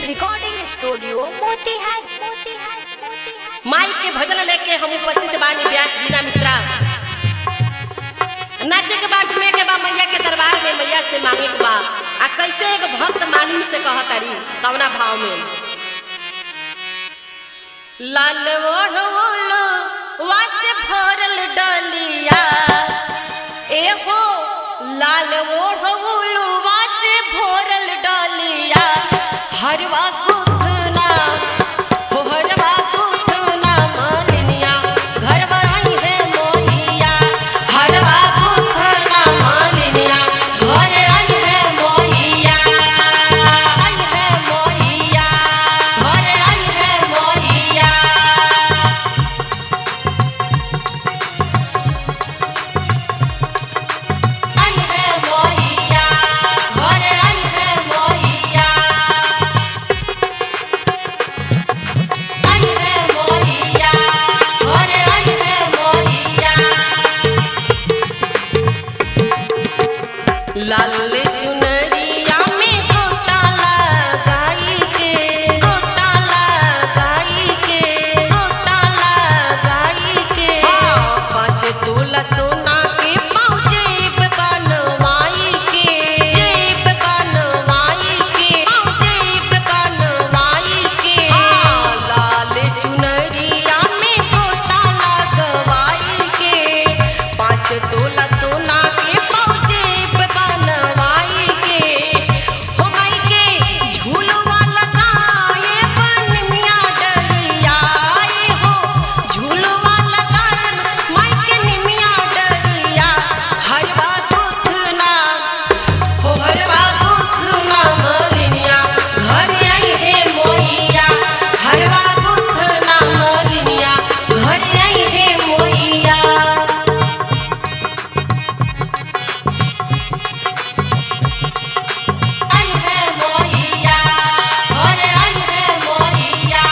Recording studio Motihari. माई के भजन लेके हम उपस्थित बानी व्यास बीना मिश्रा। नाचे के बाद झूमे के बाद मैया के दरबार में मैया से मांगे के बाद आ कैसे एक भक्त मालिन से कहतारी कवना भाव में लाल ओढ़ोलो वासे भरल डलिया ए हो लाल ओढ़ोलो वासे भरल डलिया हरवा गुथना हो हरवा गुथना मालिनिया घरवा आई है मोहिया हरवा गुथना मालिनिया घर आई है मोहिया आई है मोहिया घर आई है मोहिया आई है मोहिया घर आई है मोहिया आई है मोहिया घर आई है मोहिया लाल चुनरिया में गोटा लगाई के गोटा लगाई के गोटा लगाई के पाँच तोला सोना के पाँव जेब बनवाई के जेब बनवाई के पाँव जेब बनवाई के लाल चुनरिया में गोटा लगवाई के पाँच तोला सोना के पाँव जेब बनवाई के हो माई के झूलवा लगाए बनमिया डलिया ए हो झूलवा लगाए माई के निमिया डलिया हरवा गुथना हो हरवा गुथना मालिनिया घर आई है मोहिया हरवा गुथना मालिनिया घर आई है मोहिया आई है मोहिया घर आई है मोहिया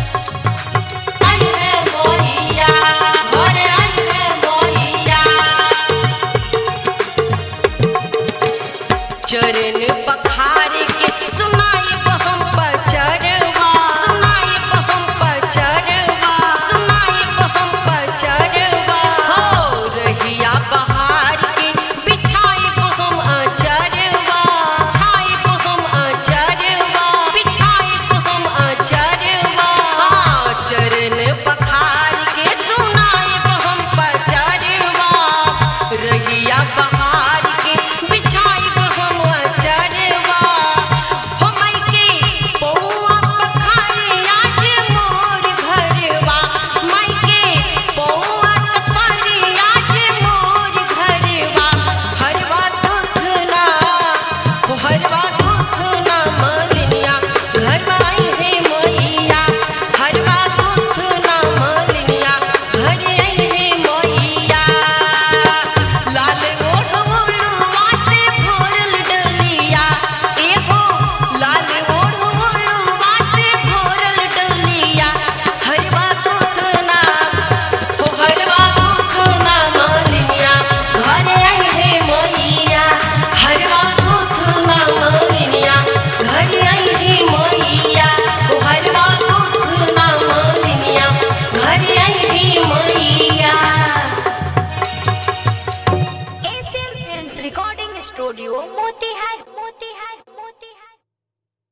आई है मोहिया घर आई है मोहिया चरण पखार के सुनाई हम पचरवा सुनाई हम पचरवा सुनाई हम पचरवा हो रहिया बहार के बिछाई हम अचरवा छाई हम अचरवा बिछाई हम अचरवा चरण पखार के सुनाई हम पचरवा रहिया बहार के बिछाई हम अचरवा हो माई के पौआ पखारे आज मोर घरवा माई के पौआ पखारे आज मोर घरवा हरवा गुथना हो हरवा गुथना मालिनिया घरवा आई है मोहिया हरवा गुथना मालिनिया घर आई है मोहिया लाल ओढ़ोलो वासे भरल डलिया ए हो लाल ओढ़ोलो वासे भरल डलिया हरवा गुथना हो हरवा गुथना मालिनिया घर आई है मोहिया हरवा गुथना मालिनिया घर आई है मोहिया हो हरवा गुथना मालिनिया घर आई है मोहिया Asian films recording studio Motihari.